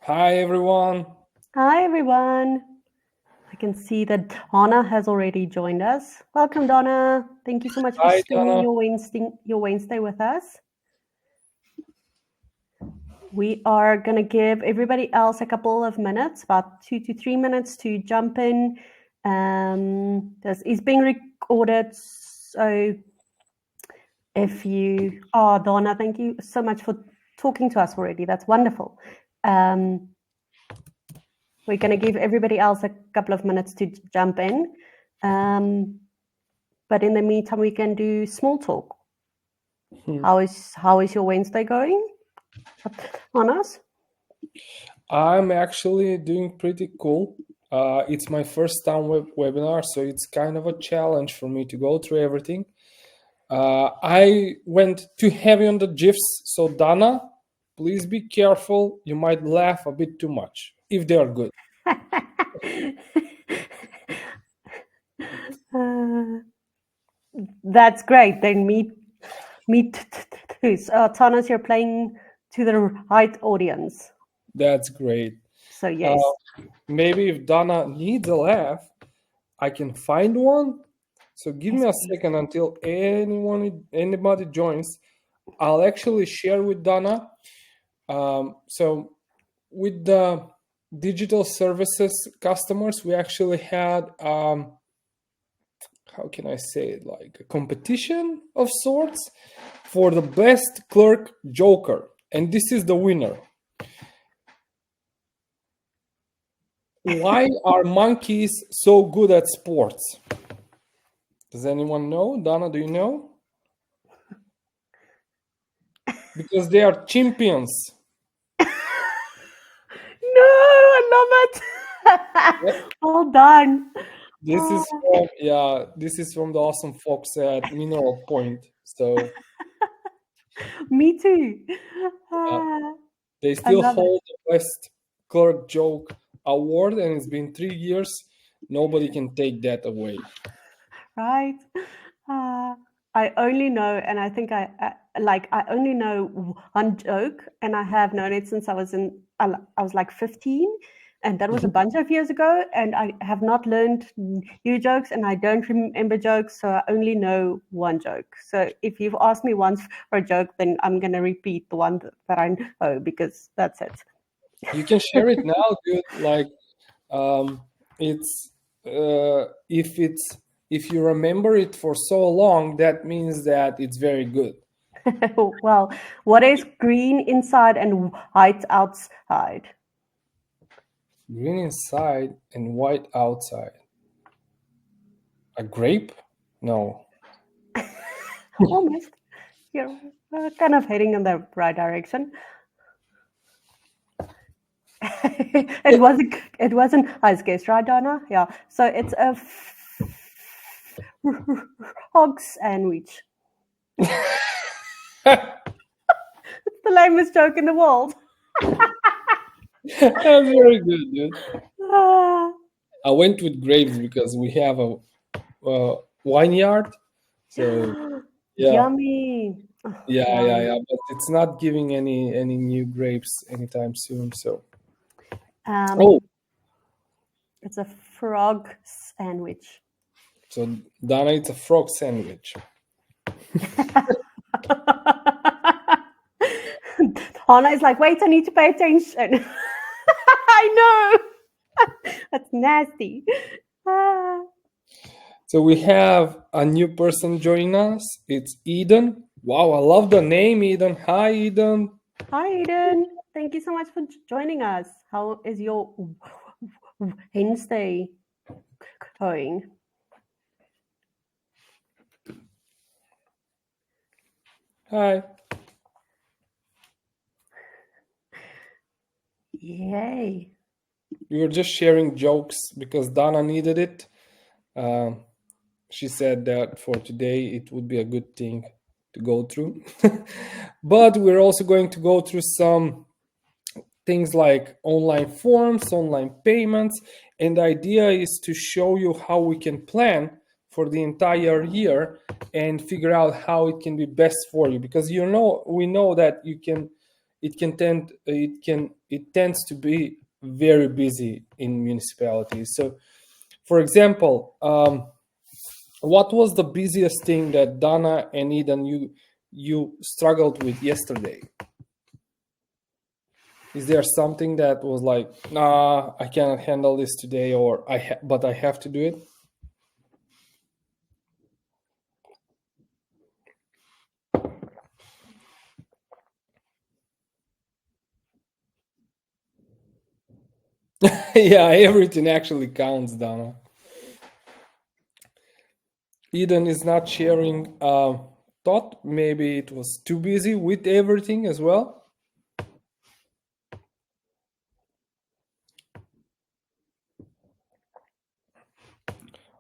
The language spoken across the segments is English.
Hi, everyone. Hi, everyone. I can see that Donna has already joined us. Welcome, Donna. Thank you so much for Hi, spending Donna. your Wednesday with us. We are going to give everybody else a couple of minutes, about 2 to 3 minutes to jump in. This is being recorded, so if you are Donna, thank you so much for talking to us already. That's wonderful. We're going to give everybody else a couple of minutes to jump in. But in the meantime, we can do small talk. How is your Wednesday going on us? I'm actually doing pretty cool. It's my first time webinar, so it's kind of a challenge for me to go through everything. I went too heavy on the GIFs, so Donna, please be careful. You might laugh a bit too much, if they are good. That's great. Then me too. Thomas, you're playing to the right audience. That's great. So yes. Maybe if Donna needs a laugh, I can find one. So give me a second until anybody joins. I'll actually share with Donna. So with the digital services customers, we actually had how can I say it, like a competition of sorts for the best clerk joker, and this is the winner. Why are monkeys so good at sports? Does anyone know? Donna, do you know? Because they are champions. No, I love it. Yep. Well done. This is from the awesome folks at Mineral Point. So Me too. they I still love it. hold the best clerk joke award, and it's been 3 years. Nobody can take that away. Right. I only know, and I think I only know one joke, and I have known it since I was like 15, and that was a bunch of years ago, and I have not learned new jokes, and I don't remember jokes, so I only know one joke. So if you've asked me once for a joke, then I'm going to repeat the one that I know, because that's it. You can share it now, dude. Like, it's if you remember it for so long, that means that it's very good. Well, what is green inside and white outside? Green inside and white outside. A grape? No. Almost. You're kind of heading in the right direction. It wasn't ice guess, right, Donna? Yeah. So it's a hog sandwich. It's the lamest joke in the world. That's very good, dude. Ah, I went with grapes because we have a vineyard. So yeah, yummy. yeah. But it's not giving any new grapes anytime soon. So oh, It's a frog sandwich. so Donna, it's a frog sandwich. Hannah is like, wait, I need to pay attention. I know. That's nasty. So we have a new person joining us. It's Eden. Wow, I love the name, Eden. Hi, Eden. Hi, Eden. Thank you so much for joining us. How is your Wednesday going? Hi. Yay. We were just sharing jokes because Donna needed it. She said that for today it would be a good thing to go through. But we're also going to go through some things like online forms, online payments, and the idea is to show you how we can plan for the entire year and figure out how it can be best for you, because we know that you can it tends to be very busy in municipalities. So, for example, what was the busiest thing that Dana and Eden you struggled with yesterday? Is there something that was like, nah, I cannot handle this today, or but I have to do it? Yeah, everything actually counts, Dana. Eden is not sharing thought. Maybe it was too busy with everything as well.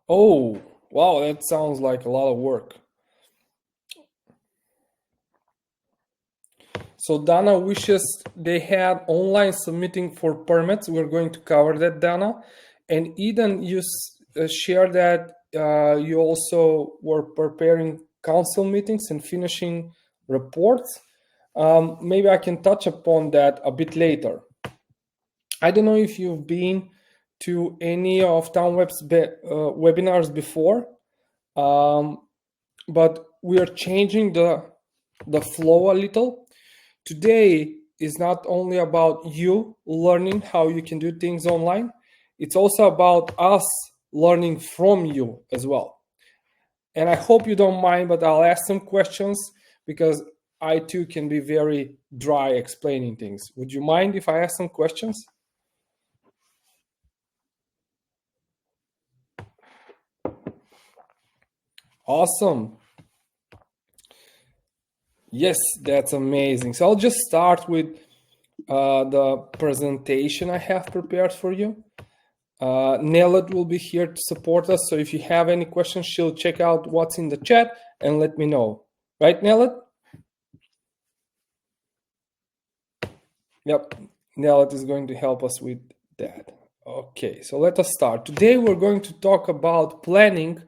Oh, wow, that sounds like a lot of work. So Dana wishes they had online submitting for permits. We're going to cover that, Dana. And Eden, you shared that you also were preparing council meetings and finishing reports. Maybe I can touch upon that a bit later. I don't know if you've been to any of TownWeb's webinars before, but we are changing the flow a little. Today is not only about you learning how you can do things online, it's also about us learning from you as well. And I hope you don't mind, but I'll ask some questions because I too can be very dry explaining things. Would you mind if I ask some questions? Awesome. Yes, that's amazing. So I'll just start with the presentation I have prepared for you. Nelet will be here to support us. So if you have any questions, she'll check out what's in the chat and let me know. Right, Nelet? Yep, Nelet is going to help us with that. Okay, so let us start. Today we're going to talk about planning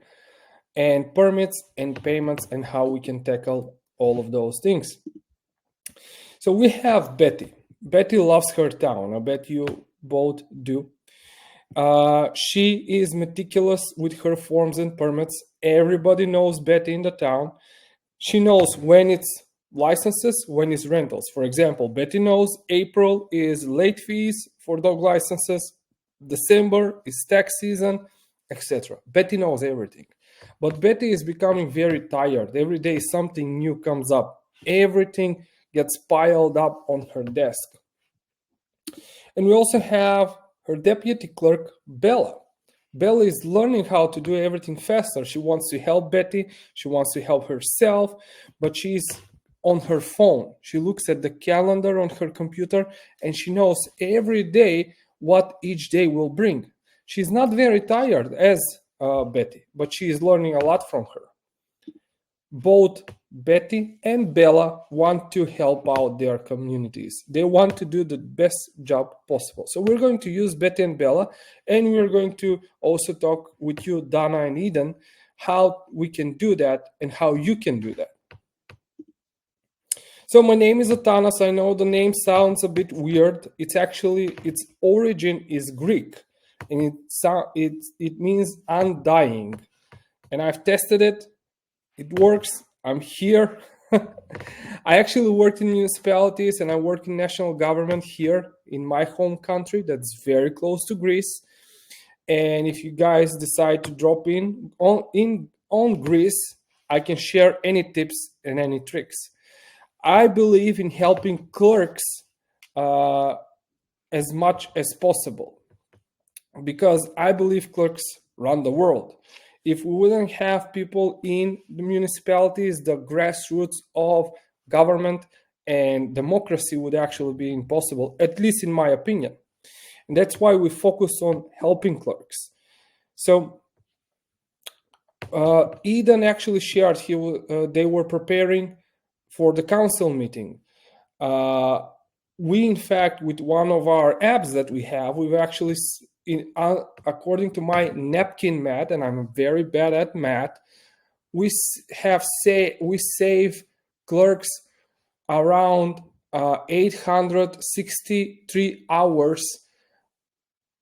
and permits and payments and how we can tackle all of those things. So we have Betty. Betty loves her town. I bet you both do. She is meticulous with her forms and permits. Everybody knows Betty in the town. She knows when it's licenses, when it's rentals. For example, Betty knows April is late fees for dog licenses, December is tax season, etc. Betty knows everything. But Betty is becoming very tired. Every day something new comes up. Everything gets piled up on her desk. And we also have her deputy clerk, Bella. Bella is learning how to do everything faster. She wants to help Betty. She wants to help herself, but she's on her phone. She looks at the calendar on her computer and she knows every day what each day will bring. She's not very tired as Betty, but she is learning a lot from her. Both Betty and Bella want to help out their communities. They want to do the best job possible. So we're going to use Betty and Bella, and we're going to also talk with you, Dana and Eden, how we can do that and how you can do that. So my name is Atanas. I know the name sounds a bit weird. It's actually, its origin is Greek, and it means undying. And I've tested it. It works. I'm here. I actually worked in municipalities and I work in national government here in my home country that's very close to Greece. And if you guys decide to drop in on Greece, I can share any tips and any tricks. I believe in helping clerks as much as possible because I believe clerks run the world. If we wouldn't have people in the municipalities, the grassroots of government and democracy would actually be impossible, at least in my opinion. And that's why we focus on helping clerks. So Eden actually shared they were preparing for the council meeting. We, in fact, with one of our apps that we have, we've actually, according to my napkin math, and I'm very bad at math, we save clerks around 863 hours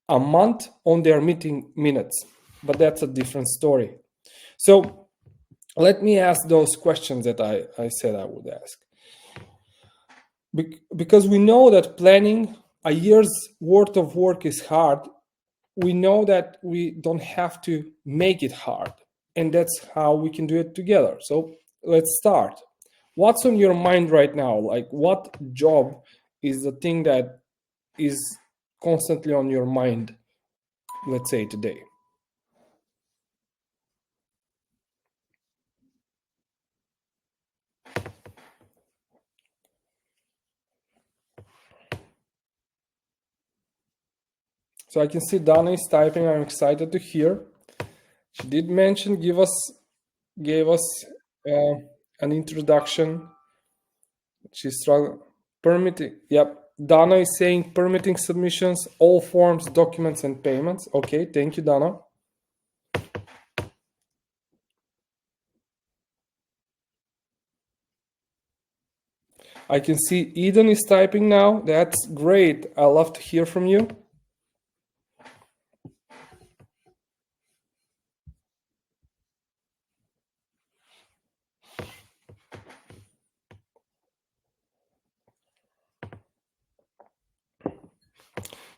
a month on their meeting minutes, but that's a different story. So let me ask those questions that I said I would ask. Because we know that planning a year's worth of work is hard, we know that we don't have to make it hard, and that's how we can do it together. So let's start. What's on your mind right now? Like, what job is the thing that is constantly on your mind, let's say today? So I can see Dana is typing. I'm excited to hear. She did mention, gave us an introduction. She's struggling. Permitting. Yep. Dana is saying permitting submissions, all forms, documents, and payments. Okay, thank you, Dana. I can see Eden is typing now. That's great. I love to hear from you.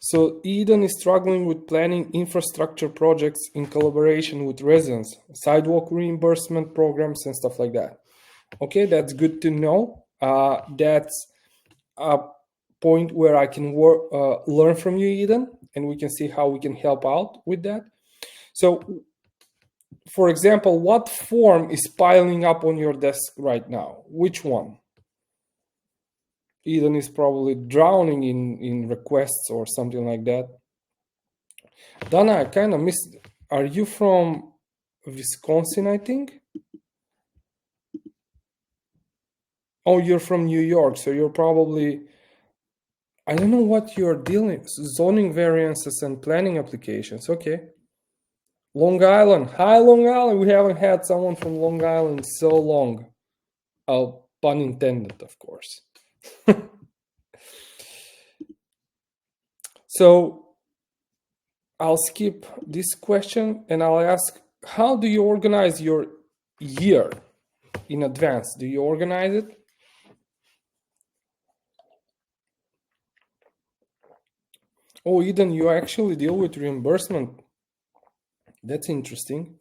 So Eden is struggling with planning infrastructure projects in collaboration with residents, sidewalk reimbursement programs and stuff like that. Okay, that's good to know. That's a point where I can learn from you, Eden, and we can see how we can help out with that. So, for example, what form is piling up on your desk right now? Which one? Eden is probably drowning in requests or something like that. Dana, I kind of missed. Are you from Wisconsin, I think? Oh, you're from New York, so you're probably, I don't know what you're dealing, zoning variances and planning applications. Okay. Long Island. Hi, Long Island. We haven't had someone from Long Island so long. Oh, pun intended, of course. So I'll skip this question and I'll ask, how do you organize your year in advance? Do you organize it? Oh, Eden, you actually deal with reimbursement. That's interesting.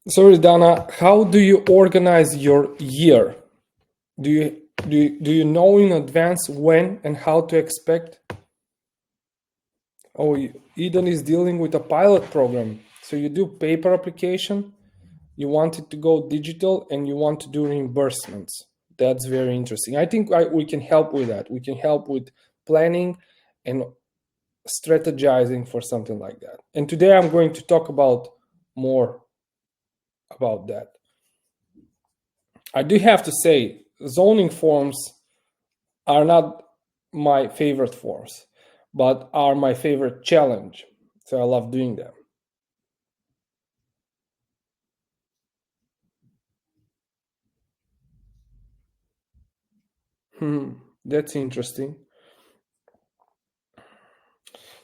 Sorry, Dana, how do you organize your year? Do you know in advance when and how to expect? Oh, Eden is dealing with a pilot program. So you do paper application, you want it to go digital, and you want to do reimbursements. That's very interesting. I think we can help with that. We can help with planning and strategizing for something like that. And today I'm going to talk about more about that. I do have to say, zoning forms are not my favorite forms, but are my favorite challenge. So I love doing them. That's interesting.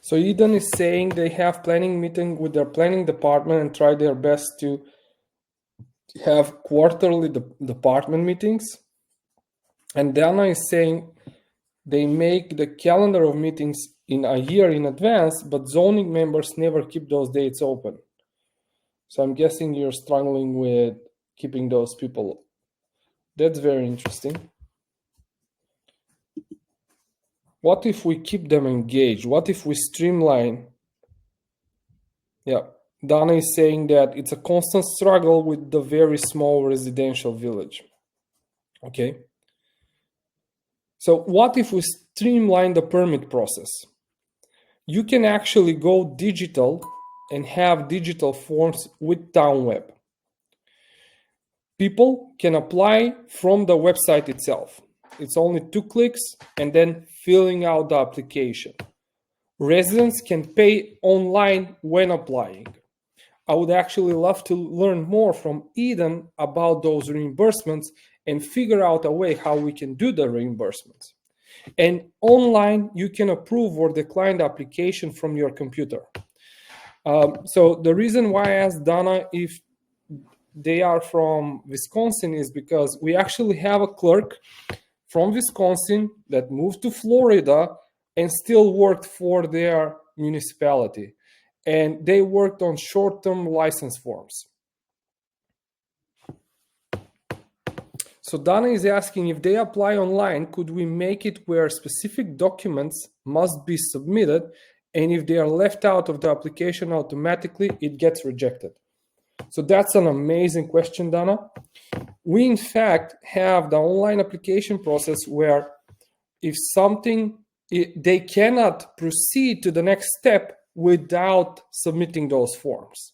So Eden is saying they have planning meeting with their planning department and try their best to have quarterly department meetings. And Dana is saying they make the calendar of meetings in a year in advance, but zoning members never keep those dates open. So I'm guessing you're struggling with keeping those people. That's very interesting. What if we keep them engaged? What if we streamline? Yeah, Dana is saying that it's a constant struggle with the very small residential village. Okay. So what if we streamline the permit process? You can actually go digital and have digital forms with TownWeb. People can apply from the website itself. It's only 2 clicks and then filling out the application. Residents can pay online when applying. I would actually love to learn more from Eden about those reimbursements and figure out a way how we can do the reimbursements. And online, you can approve or decline the application from your computer. So the reason why I asked Donna if they are from Wisconsin is because we actually have a clerk from Wisconsin that moved to Florida and still worked for their municipality. And they worked on short-term license forms. So Donna is asking, if they apply online, could we make it where specific documents must be submitted, and if they are left out of the application automatically, it gets rejected? So that's an amazing question, Donna. We, in fact, have the online application process where if they cannot proceed to the next step without submitting those forms.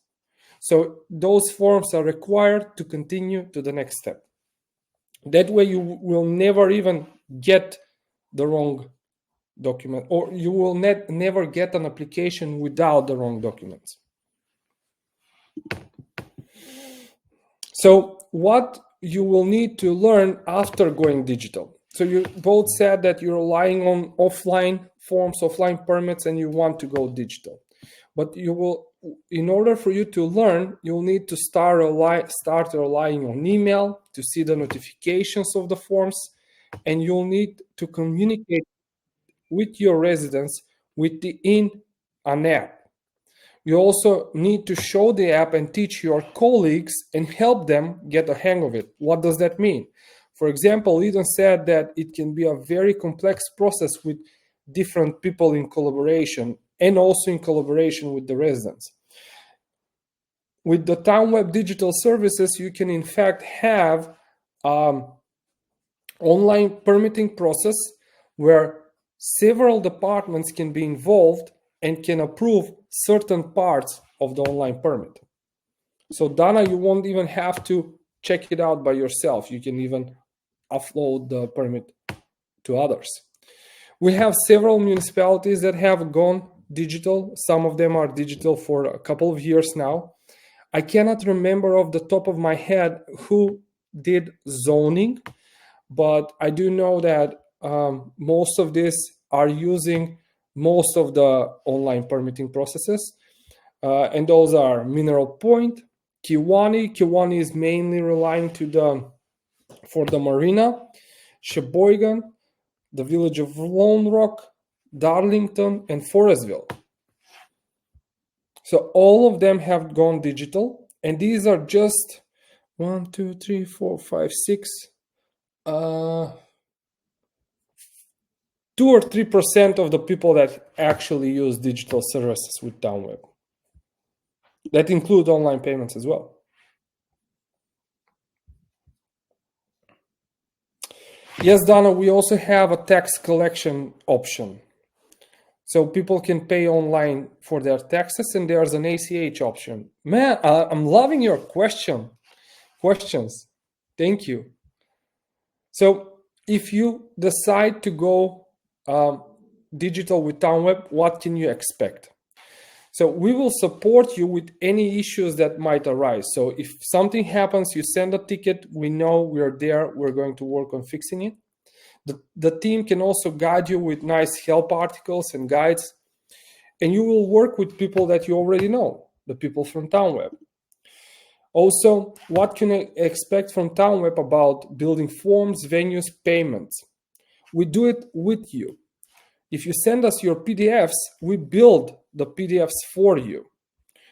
So those forms are required to continue to the next step. That way you will never even get the wrong document, or you will never get an application without the wrong documents. So what you will need to learn after going digital. So you both said that you're relying on offline forms, offline permits, and you want to go digital. But you will, in order for you to learn, you'll need to start relying on email to see the notifications of the forms, and you'll need to communicate with your residents within an app. You also need to show the app and teach your colleagues and help them get a hang of it. What does that mean? For example, Eden said that it can be a very complex process with different people in collaboration, and also in collaboration with the residents. With the TownWeb digital services, you can in fact have online permitting process where several departments can be involved and can approve certain parts of the online permit. So Donna, you won't even have to check it out by yourself. You can even offload the permit to others. We have several municipalities that have gone digital. Some of them are digital for a couple of years now. I cannot remember off the top of my head who did zoning, but I do know that most of these are using most of the online permitting processes. And those are Mineral Point, Kewaunee. Kewaunee is mainly relying for the marina, Sheboygan, the village of Lone Rock, Darlington, and Forestville. So all of them have gone digital, and these are just 1, 2, 3, 4, 5, 6, 2 or 3% of the people that actually use digital services with TownWeb. That include online payments as well. Yes, Donna, we also have a tax collection option. So people can pay online for their taxes, and there's an ACH option. Man, I'm loving your questions. Thank you. So if you decide to go digital with TownWeb, what can you expect? So we will support you with any issues that might arise. So if something happens, you send a ticket, we know we're there, we're going to work on fixing it. The team can also guide you with nice help articles and guides. And you will work with people that you already know, the people from TownWeb. Also, what can you expect from TownWeb about building forms, venues, payments? We do it with you. If you send us your PDFs, we build the PDFs for you.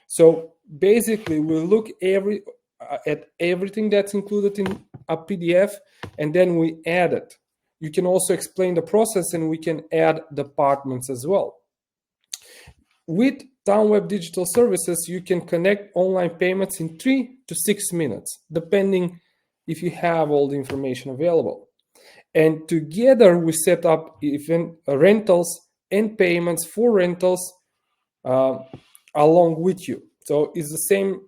So basically, we look at everything that's included in a PDF, and then we add it. You can also explain the process, and we can add departments as well. With TownWeb Digital Services, you can connect online payments in 3 to 6 minutes, depending if you have all the information available. And together, we set up even rentals and payments for rentals along with you. So it's the same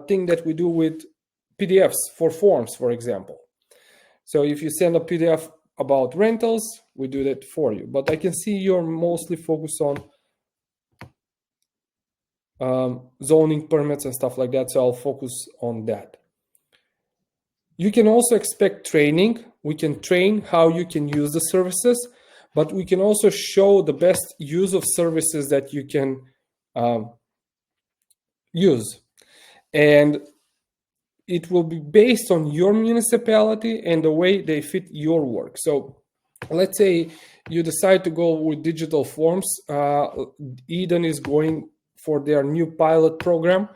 thing that we do with PDFs for forms, for example. So if you send a PDF about rentals, we do that for you. But I can see you're mostly focused on zoning permits and stuff like that, so I'll focus on that. You can also expect training. We can train how you can use the services, but we can also show the best use of services that you can use. And it will be based on your municipality and the way they fit your work. So let's say you decide to go with digital forms. Eden is going for their new pilot program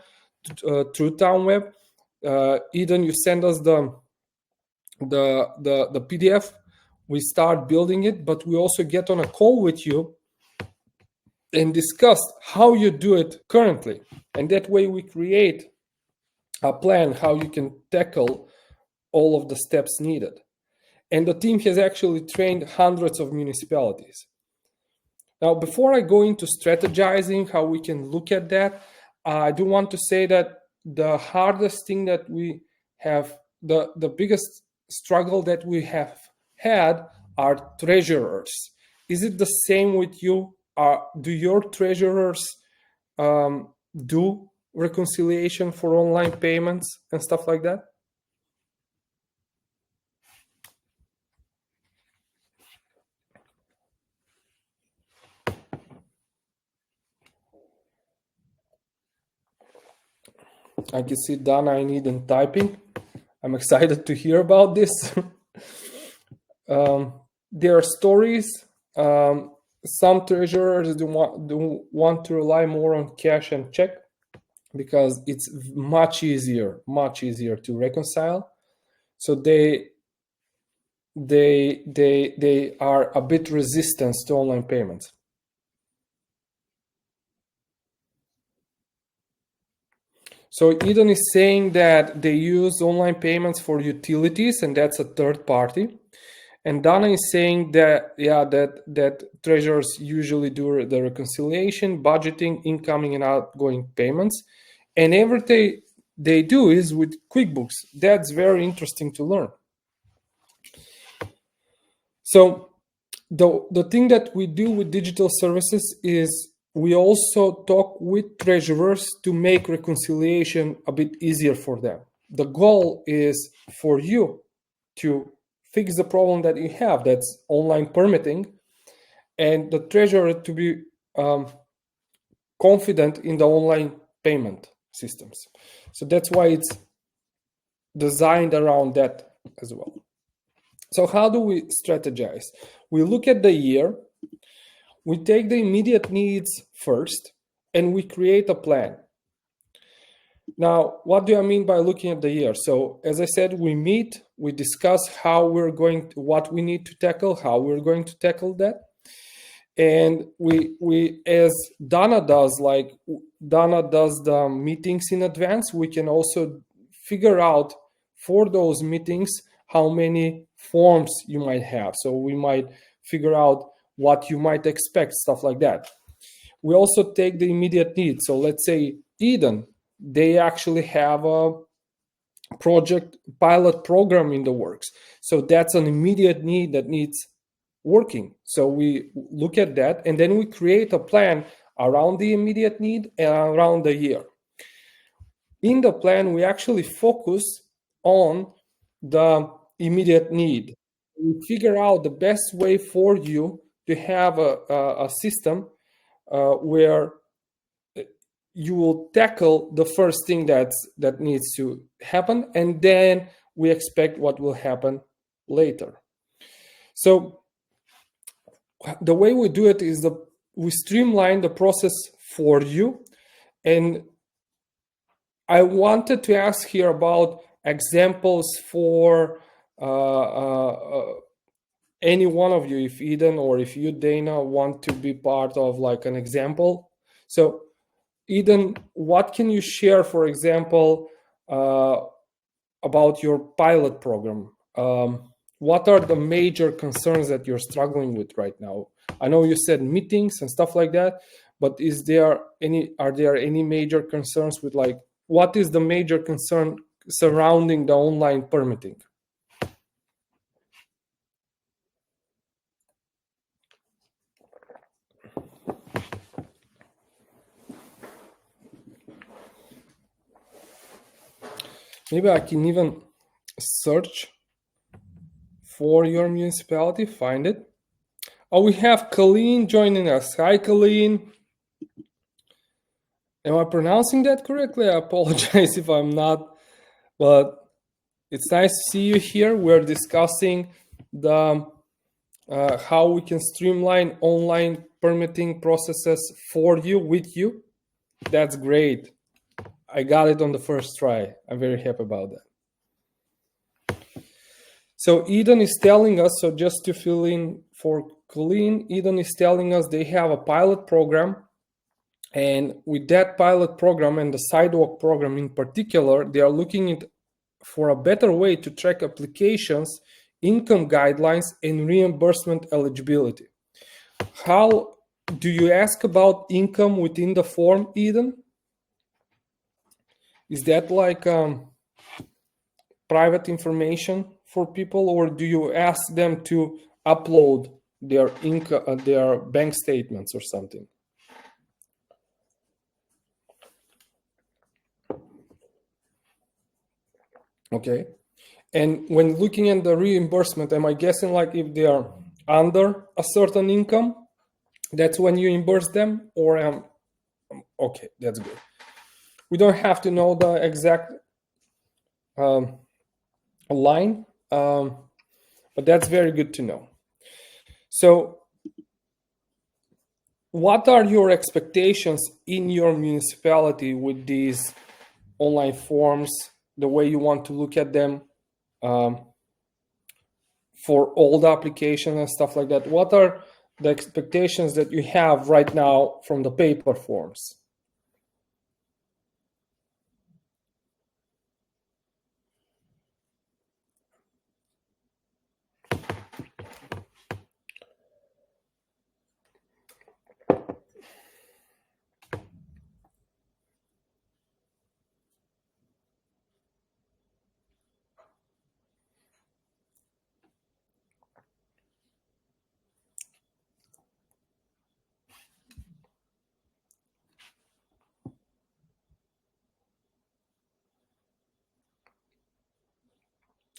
through TownWeb. Eden, you send us the PDF. We start building it, but we also get on a call with you and discuss how you do it currently. And that way we create a plan how you can tackle all of the steps needed. And the team has actually trained hundreds of municipalities. Now, before I go into strategizing how we can look at that, I do want to say that the hardest thing that we have, the biggest struggle that we have had are treasurers. Is it the same with you? Do your treasurers do reconciliation for online payments and stuff like that? I can see Dana and Eden typing. I'm excited to hear about this. There are stories. Some treasurers do want to rely more on cash and check because it's much easier to reconcile. So they are a bit resistant to online payments. So Eden is saying that they use online payments for utilities, and that's a third party. And Dana is saying that, yeah, that treasurers usually do the reconciliation, budgeting, incoming and outgoing payments. And everything they do is with QuickBooks. That's very interesting to learn. So the thing that we do with digital services is we also talk with treasurers to make reconciliation a bit easier for them. The goal is for you to fix the problem that you have, that's online permitting, and the treasurer to be confident in the online payment systems. So that's why it's designed around that as well. So how do we strategize? We look at the year, we take the immediate needs first, and we create a plan. Now, what do I mean by looking at the year? So as I said, we meet, we discuss how we're going to, what we need to tackle, how we're going to tackle that. And we as Dana does, like Dana does the meetings in advance, we can also figure out for those meetings how many forms you might have. So we might figure out what you might expect, stuff like that. We also take the immediate need. So let's say Eden, they actually have a project pilot program in the works. So that's an immediate need that needs working. So we look at that and then we create a plan around the immediate need and around the year. In the plan, we actually focus on the immediate need. We figure out the best way for you to have a system where you will tackle the first thing that needs to happen, and then we expect what will happen later. So the way we do it is we streamline the process for you. And I wanted to ask here about examples for any one of you, if Eden or if you, Dana, want to be part of like an example. So Eden, what can you share, for example, about your pilot program? What are the major concerns that you're struggling with right now? I know you said meetings and stuff like that, but are there any major concerns with, like, what is the major concern surrounding the online permitting? Maybe I can even search for your municipality, find it. Oh, we have Colleen joining us. Hi, Colleen. Am I pronouncing that correctly? I apologize if I'm not, but it's nice to see you here. We're discussing the how we can streamline online permitting processes for you, with you. That's great. I got it on the first try. I'm very happy about that. So Eden is telling us, so just to fill in for Colleen, Eden is telling us they have a pilot program. And with that pilot program and the sidewalk program in particular, they are looking for a better way to track applications, income guidelines, and reimbursement eligibility. How do you ask about income within the form, Eden? Is that like private information for people, or do you ask them to upload their income, their bank statements or something? Okay. And when looking at the reimbursement, am I guessing, like, if they are under a certain income, that's when you reimburse them? Or okay, that's good. We don't have to know the exact line, but that's very good to know. So what are your expectations in your municipality with these online forms, the way you want to look at them, for all the application and stuff like that? What are the expectations that you have right now from the paper forms?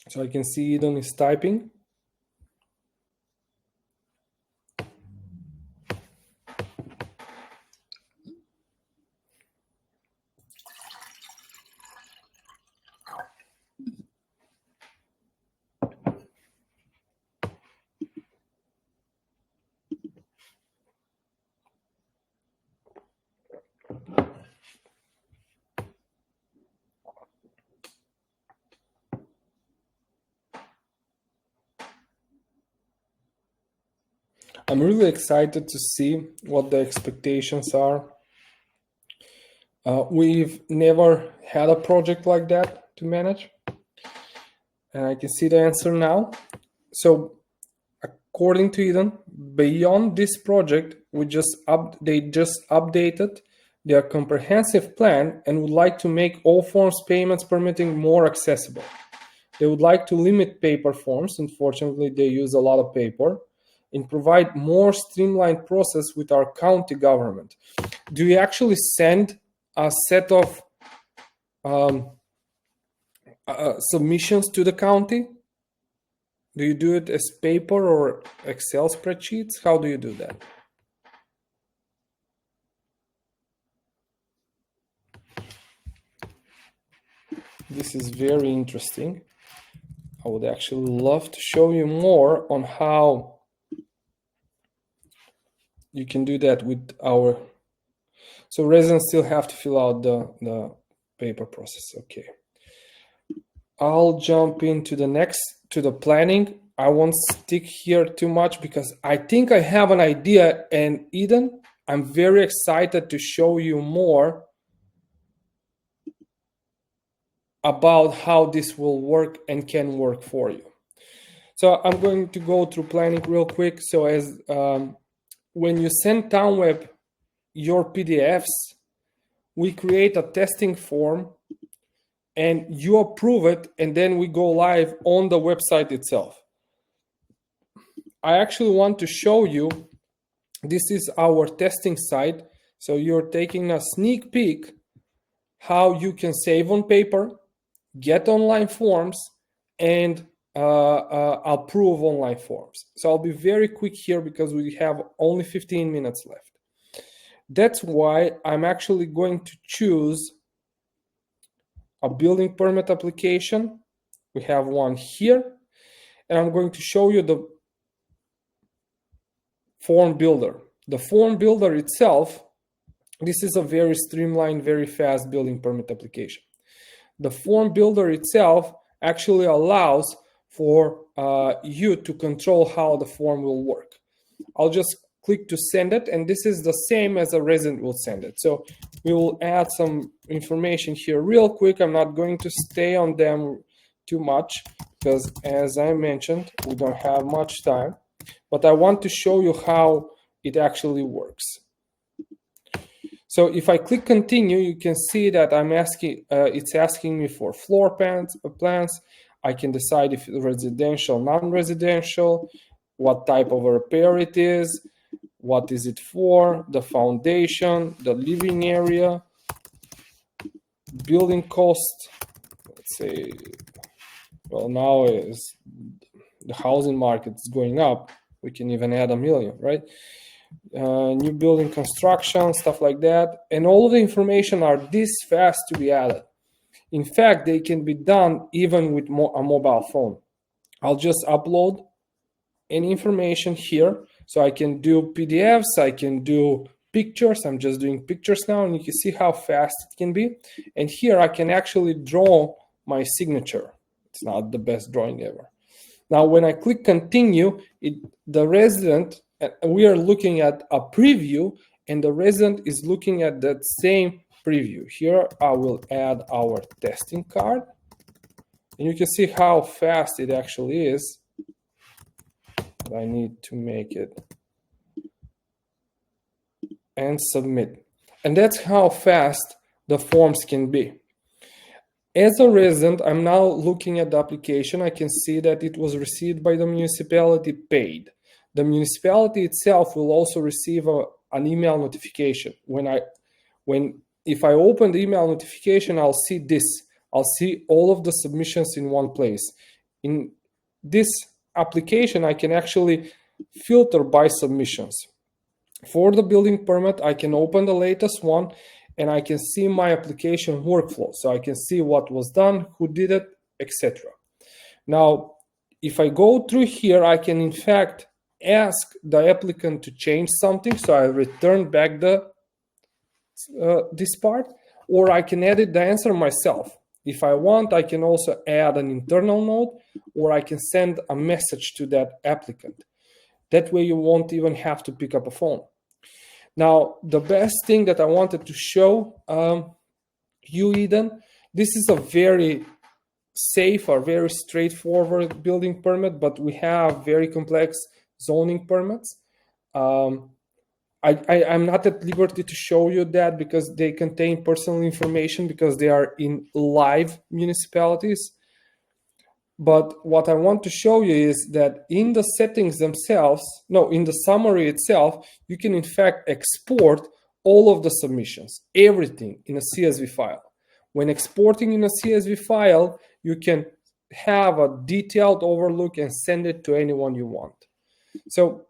So I can see Eden is typing. I'm really excited to see what the expectations are. We've never had a project like that to manage. And I can see the answer now. So according to Eden, beyond this project, they just updated their comprehensive plan and would like to make all forms payments permitting more accessible. They would like to limit paper forms. Unfortunately, they use a lot of paper, and provide more streamlined process with our county government. Do you actually send a set of submissions to the county? Do you do it as paper or Excel spreadsheets? How do you do that? This is very interesting. I would actually love to show you more on how you can do that with our. So residents still have to fill out the paper process. Okay. I'll jump into the planning. I won't stick here too much because I think I have an idea. And Eden, I'm very excited to show you more about how this will work and can work for you. So I'm going to go through planning real quick. So as when you send TownWeb your PDFs, we create a testing form, and you approve it, and then we go live on the website itself. I actually want to show you, this is our testing site. So you're taking a sneak peek how you can save on paper, get online forms, and approve online forms. So I'll be very quick here because we have only 15 minutes left. That's why I'm actually going to choose a building permit application. We have one here, and I'm going to show you the form builder. The form builder itself, this is a very streamlined, very fast building permit application. The form builder itself actually allows for you to control how the form will work. I'll just click to send it, and this is the same as a resident will send it. So we will add some information here real quick. I'm not going to stay on them too much because, as I mentioned, we don't have much time, but I want to show you how it actually works. So if I click continue, you can see that it's asking me for floor plans. I can decide if it's residential, non-residential, what type of a repair it is, what is it for, the foundation, the living area, building cost. Let's say, well, now is the housing market is going up. We can even add $1 million, right? New building construction, stuff like that. And all of the information are this fast to be added. In fact, they can be done even with a mobile phone. I'll just upload any information here. So I can do PDFs, I can do pictures. I'm just doing pictures now, and you can see how fast it can be. And here I can actually draw my signature. It's not the best drawing ever. Now, when I click continue, the resident, we are looking at a preview, and the resident is looking at that same preview. Here, I will add our testing card, and you can see how fast it actually is. I need to make it and submit. And that's how fast the forms can be. As a resident, I'm now looking at the application. I can see that it was received by the municipality, paid. The municipality itself will also receive an email notification. If I open the email notification, I'll see this. I'll see all of the submissions in one place. In this application, I can actually filter by submissions. For the building permit, I can open the latest one, and I can see my application workflow. So I can see what was done, who did it, etc. Now, if I go through here, I can in fact ask the applicant to change something. So I return back this part, or I can edit the answer myself. If I want, I can also add an internal note, or I can send a message to that applicant. That way you won't even have to pick up a phone. Now, the best thing that I wanted to show you, Eden, this is a very safe or very straightforward building permit, but we have very complex zoning permits. I'm not at liberty to show you that because they contain personal information because they are in live municipalities. But what I want to show you is that in the settings themselves, in the summary itself, you can in fact export all of the submissions, everything in a CSV file. When exporting in a CSV file, you can have a detailed overlook and send it to anyone you want. So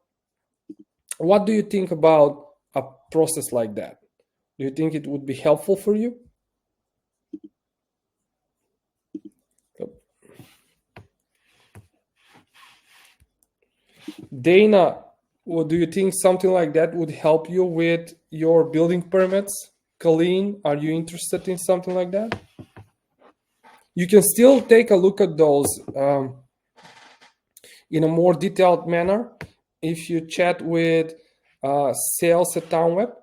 what do you think about a process like that? Do you think it would be helpful for you? Dana, do you think something like that would help you with your building permits? Colleen, are you interested in something like that? You can still take a look at those in a more detailed manner if you chat with sales at TownWeb.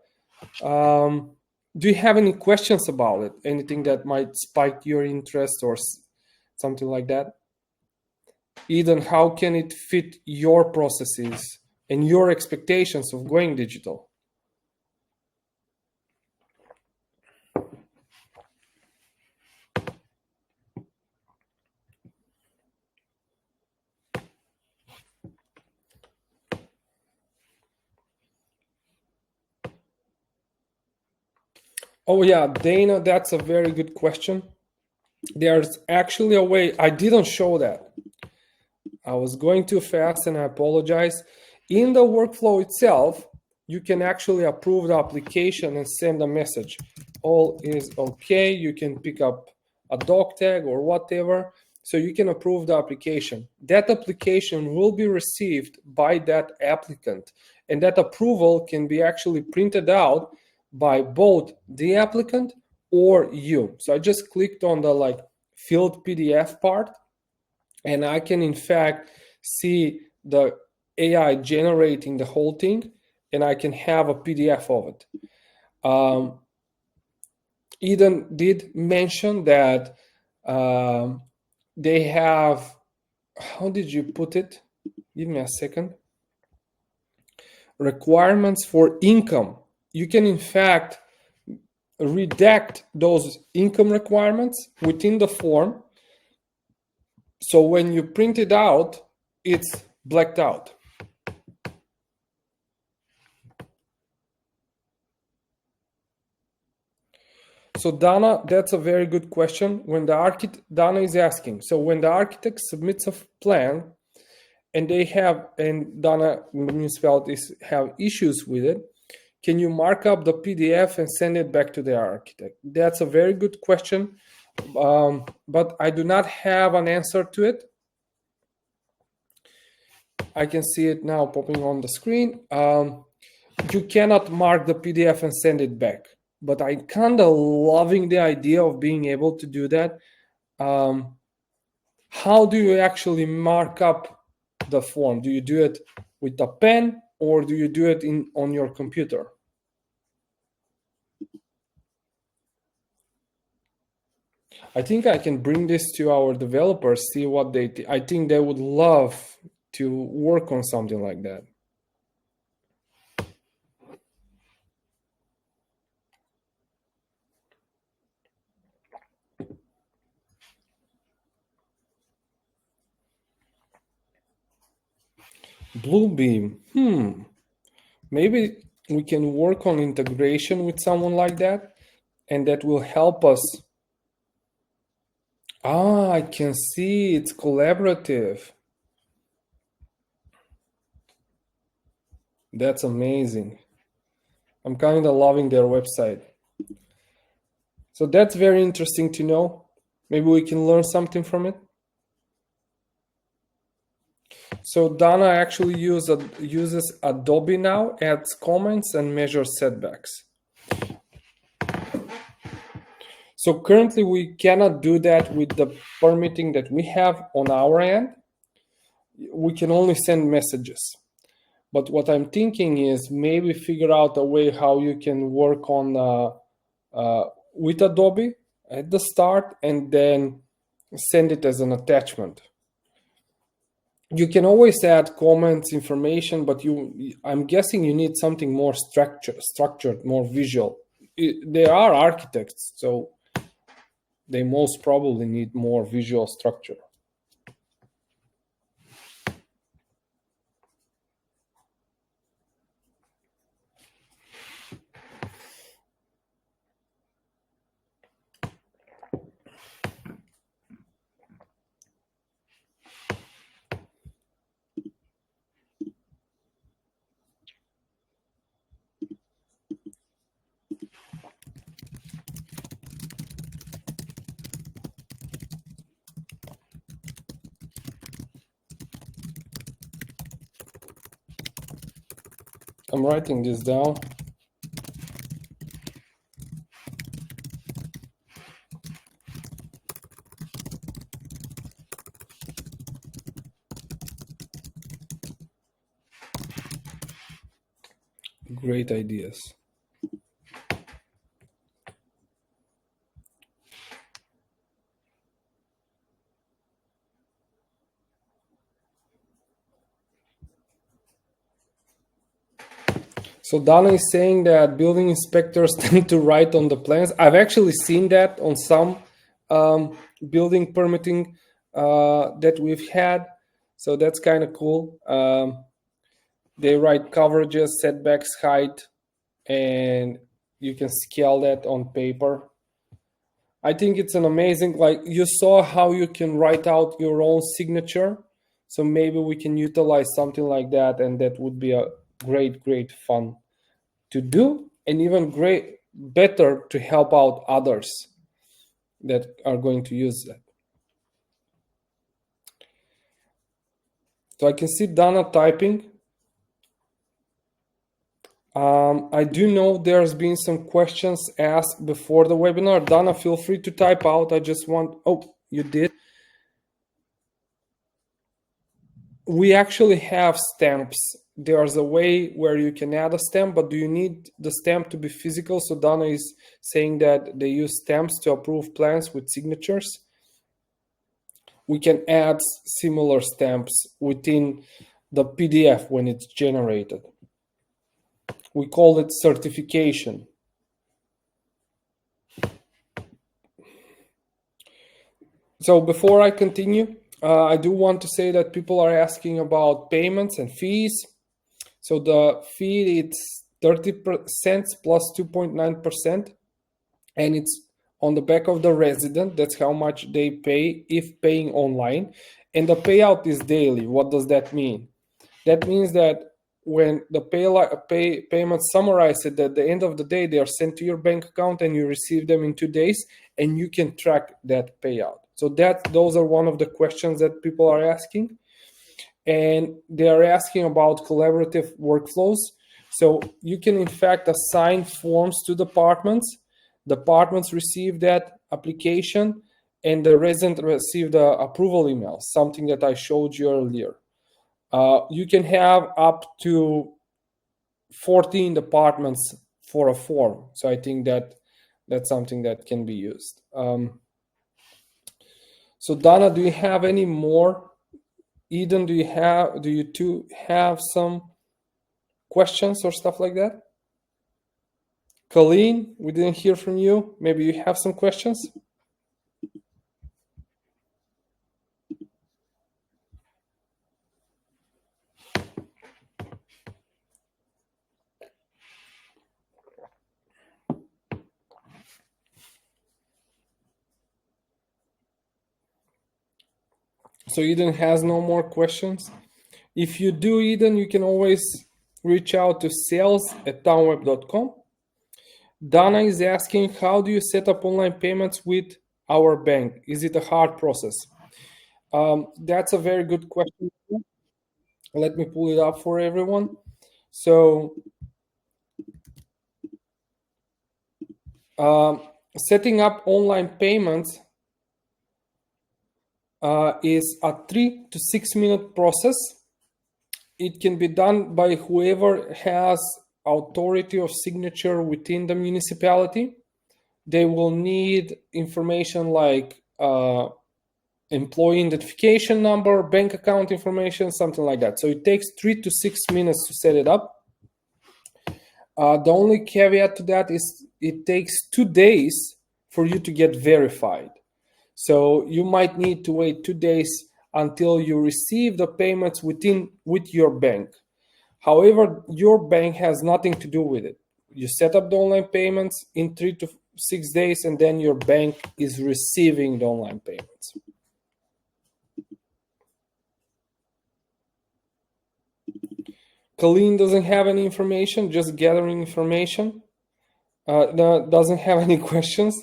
Do you have any questions about it? Anything that might spike your interest or something like that? Eden, how can it fit your processes and your expectations of going digital? Oh yeah, Dana, that's a very good question. There's actually a way. I didn't show that. I was going too fast and I apologize. In the workflow itself, you can actually approve the application and send a message. All is okay. You can pick up a dog tag or whatever. So you can approve the application. That application will be received by that applicant. And that approval can be actually printed out by both the applicant or you. So I just clicked on the like filled PDF part, and I can in fact see the AI generating the whole thing, and I can have a PDF of it. Eden did mention that they have, how did you put it? Give me a second. Requirements for income. You can in fact redact those income requirements within the form. So when you print it out, it's blacked out. So Dana, that's a very good question. When the architect, Dana is asking, so when the architect submits a plan and they have, and Dana municipalities have issues with it, can you mark up the PDF and send it back to the architect? That's a very good question, but I do not have an answer to it. I can see it now popping on the screen. You cannot mark the PDF and send it back, but I'm kind of loving the idea of being able to do that. How do you actually mark up the form? Do you do it with a pen or do you do it on your computer? I think I can bring this to our developers, see what they I think they would love to work on something like that. Bluebeam. Maybe we can work on integration with someone like that, and that will help us. I can see it's collaborative. That's amazing. I'm kind of loving their website. So that's very interesting to know. Maybe we can learn something from it. So Dana actually uses Adobe now, adds comments and measures setbacks. So currently we cannot do that with the permitting that we have on our end. We can only send messages. But what I'm thinking is maybe figure out a way how you can work on with Adobe at the start and then send it as an attachment. You can always add comments, information, but I'm guessing you need something more structured, more visual. They are architects, so they most probably need more visual structure. I'm writing this down. Great ideas. So Dana is saying that building inspectors tend to write on the plans. I've actually seen that on some building permitting that we've had. So that's kind of cool. They write coverages, setbacks, height, and you can scale that on paper. I think it's an amazing, like you saw how you can write out your own signature. So maybe we can utilize something like that, and that would be a great fun to do, and even better to help out others that are going to use that. So I can see Dana typing. I do know there's been some questions asked before the webinar. Dana, feel free to type out. I just want, oh, you did. We actually have stamps. There's a way where you can add a stamp, but do you need the stamp to be physical? So Dana is saying that they use stamps to approve plans with signatures. We can add similar stamps within the PDF when it's generated. We call it certification. So before I continue, I do want to say that people are asking about payments and fees. So the fee, it's 30 cents plus 2.9%, and it's on the back of the resident. That's how much they pay if paying online. And the payout is daily. What does that mean? That means that when the payments summarized at the end of the day, they are sent to your bank account and you receive them in 2 days, and you can track that payout. So those are one of the questions that people are asking. And they are asking about collaborative workflows. So you can in fact assign forms to departments. Departments receive that application, and the resident receive the approval email, something that I showed you earlier. You can have up to 14 departments for a form. So I think that's something that can be used. So Dana, do you have any more? Eden, do you two have some questions or stuff like that? Colleen, we didn't hear from you. Maybe you have some questions? So Eden has no more questions. If you do, Eden, you can always reach out to sales@townweb.com. Dana is asking, how do you set up online payments with our bank? Is it a hard process? That's a very good question. Let me pull it up for everyone. So setting up online payments is a 3 to 6 minute process. It can be done by whoever has authority of signature within the municipality. They will need information like employee identification number, bank account information, something like that. So it takes 3 to 6 minutes to set it up. The only caveat to that is it takes 2 days for you to get verified. So you might need to wait 2 days until you receive the payments with your bank. However, your bank has nothing to do with it. You set up the online payments in 3 to 6 days, and then your bank is receiving the online payments. Colleen doesn't have any information, just gathering information. Doesn't have any questions.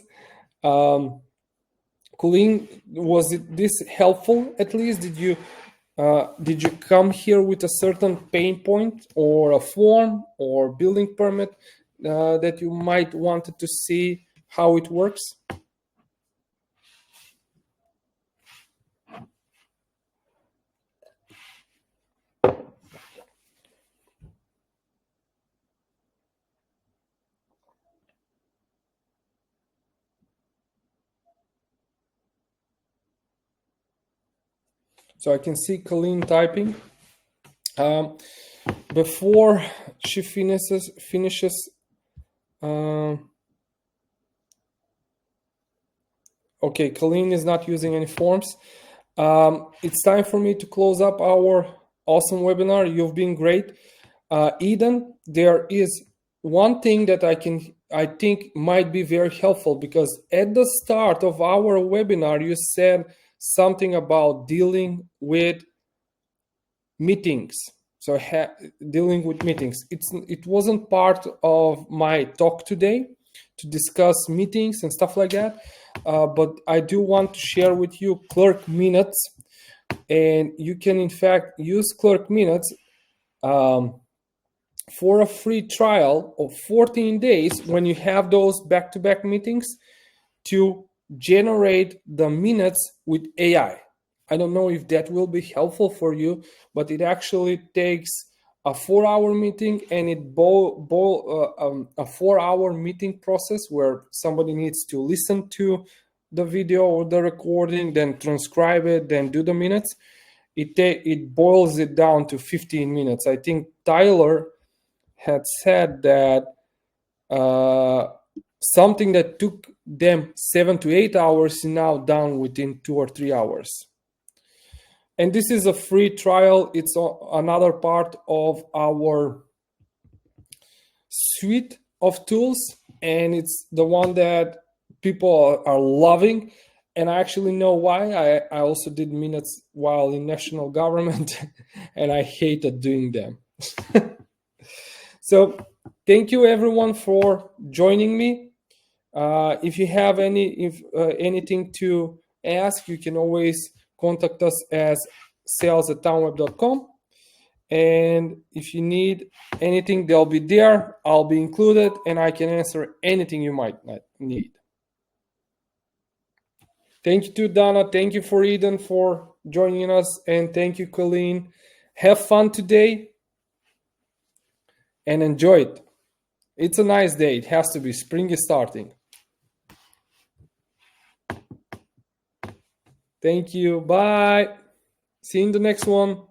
Colleen, was this helpful at least? Did you come here with a certain pain point or a form or building permit that you might wanted to see how it works? So I can see Colleen typing. Before she finishes. Okay, Colleen is not using any forms. It's time for me to close up our awesome webinar. You've been great. Eden, there is one thing that I can I think might be very helpful, because at the start of our webinar, you said something about dealing with meetings. So dealing with meetings. It wasn't part of my talk today to discuss meetings and stuff like that, but I do want to share with you Clerk Minutes, and you can in fact use Clerk Minutes for a free trial of 14 days when you have those back-to-back meetings to generate the minutes with AI. I don't know if that will be helpful for you, but it actually takes a 4-hour meeting, and a 4-hour meeting process where somebody needs to listen to the video or the recording, then transcribe it, then do the minutes. It boils it down to 15 minutes. I think Tyler had said that something that took them 7 to 8 hours is now done within 2 or 3 hours. And this is a free trial. It's another part of our suite of tools, and it's the one that people are loving. And I actually know why. I also did minutes while in national government, and I hated doing them. So thank you everyone for joining me. If you have anything to ask, you can always contact us as sales@townweb.com. And if you need anything, they'll be there. I'll be included, and I can answer anything you might need. Thank you to Donna. Thank you for Eden for joining us. And thank you, Colleen. Have fun today and enjoy it. It's a nice day. It has to be. Spring is starting. Thank you. Bye. See you in the next one.